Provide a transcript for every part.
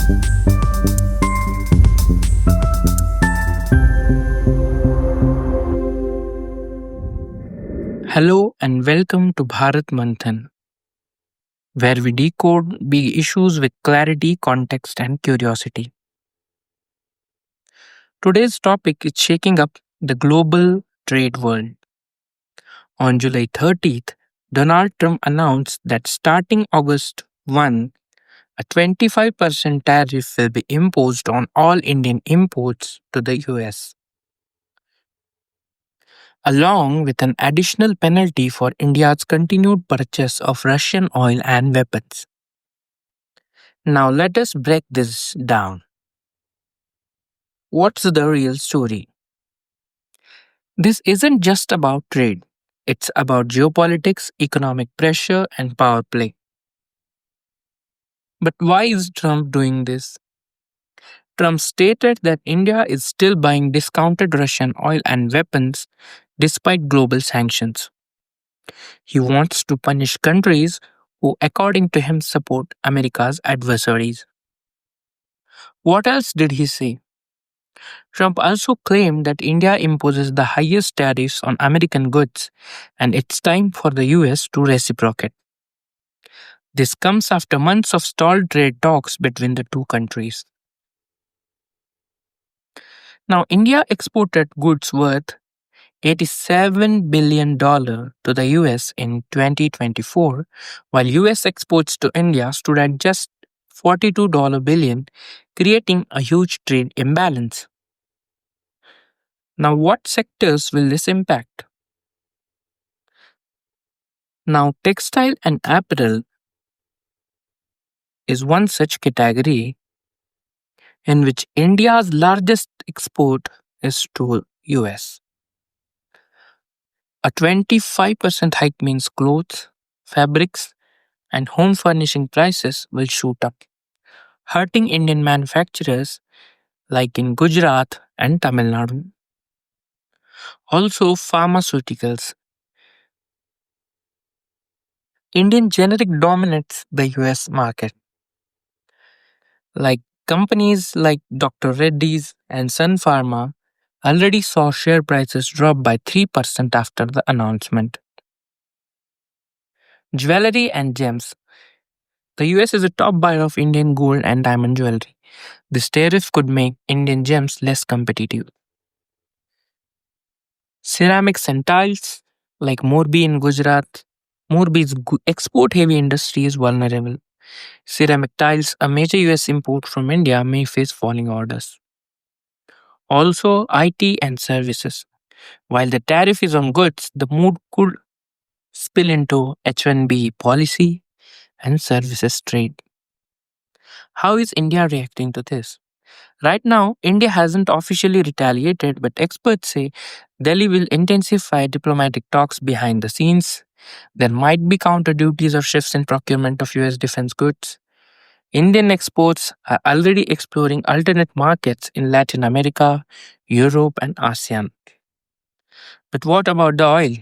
Hello and welcome to Bharat Manthan, where we decode big issues with clarity, context, and curiosity. Today's topic is shaking up the global trade world. On July 30th, Donald Trump announced that starting August 1, a 25% tariff will be imposed on all Indian imports to the US, along with an additional penalty for India's continued purchase of Russian oil and weapons. Now let us break this down. What's the real story? This isn't just about trade, it's about geopolitics, economic pressure, and power play. But why is Trump doing this? Trump stated that India is still buying discounted Russian oil and weapons despite global sanctions. He wants to punish countries who, according to him, support America's adversaries. What else did he say? Trump also claimed that India imposes the highest tariffs on American goods and it's time for the US to reciprocate. This comes after months of stalled trade talks between the two countries. Now, India exported goods worth $87 billion to the US in 2024, while US exports to India stood at just $42 billion, creating a huge trade imbalance. Now, what sectors will this impact? Now, textile and apparel is one such category in which India's largest export is to US. A 25% hike means clothes, fabrics, and home furnishing prices will shoot up, hurting Indian manufacturers like in Gujarat and Tamil Nadu. Also, pharmaceuticals. Indian generic dominates the US market. Like companies like Dr. Reddy's and Sun Pharma already saw share prices drop by 3% after the announcement. Jewelry and gems. The US is a top buyer of Indian gold and diamond jewelry. This tariff could make Indian gems less competitive. Ceramics and tiles, like Morbi in Gujarat, Morbi's export heavy industry is vulnerable. Ceramic tiles, a major US import from India, may face falling orders. Also, IT and services. While the tariff is on goods, the mood could spill into H1B policy and services trade. How is India reacting to this? Right now, India hasn't officially retaliated, but experts say Delhi will intensify diplomatic talks behind the scenes. There might be counter duties or shifts in procurement of US defense goods. Indian exports are already exploring alternate markets in Latin America, Europe, and ASEAN. But what about the oil?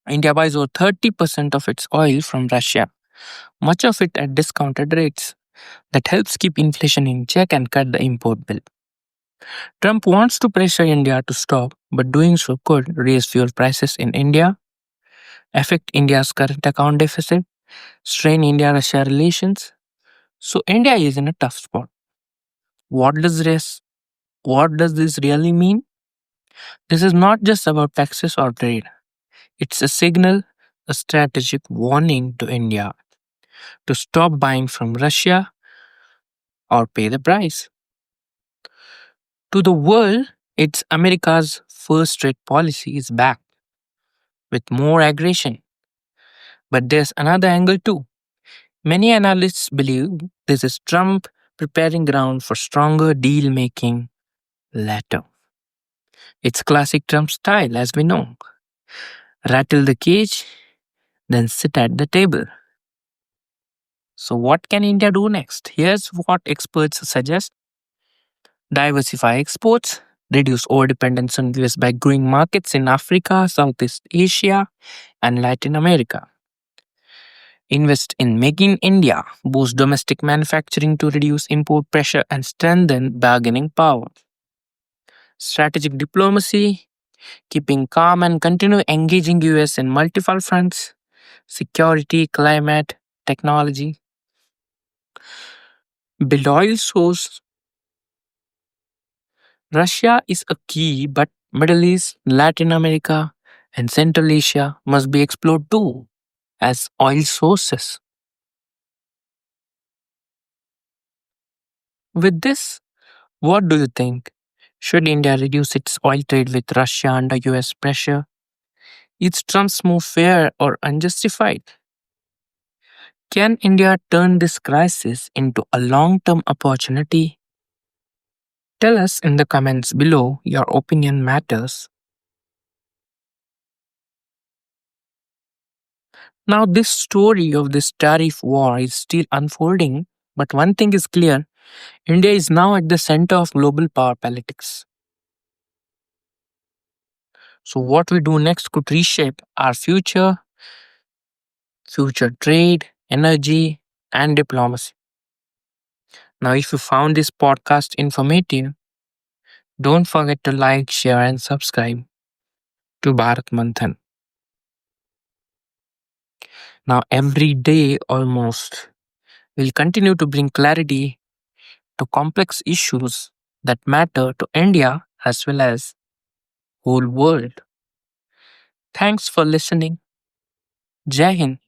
India buys over 30% of its oil from Russia, much of it at discounted rates. That helps keep inflation in check and cut the import bill. Trump wants to pressure India to stop, but doing so could raise fuel prices in India, affect India's current account deficit, strain India Russia relations. So India is in a tough spot. What does this what does this really mean? This is not just about taxes or trade. It's a signal, a strategic warning to India to stop buying from Russia or pay the price. To the world, it's America's first trade policy is back with more aggression. But there's another angle too. Many analysts believe this is Trump preparing ground for stronger deal making later. It's classic Trump style, as we know. Rattle the cage, then sit at the table. So, what can India do next? Here's what experts suggest: diversify exports, reduce overdependence on US by growing markets in Africa, Southeast Asia, and Latin America. Invest in Make in India, boost domestic manufacturing to reduce import pressure and strengthen bargaining power. Strategic diplomacy, keeping calm and continue engaging US in multiple fronts, security, climate, technology. Build oil source. Russia is a key, but Middle East, Latin America, and Central Asia must be explored too as oil sources. With this, what do you think? Should India reduce its oil trade with Russia under US pressure? Is Trump's move fair or unjustified? Can India turn this crisis into a long term opportunity? Tell us in the comments below. Your opinion matters. Now, this story of this tariff war is still unfolding, but one thing is clear: India is now at the center of global power politics. So, what we do next could reshape our future trade, energy, and diplomacy. Now, if you found this podcast informative, don't forget to like, share, and subscribe to Bharat Manthan. Now, every day almost, we'll continue to bring clarity to complex issues that matter to India as well as whole world. Thanks for listening. Jai Hind.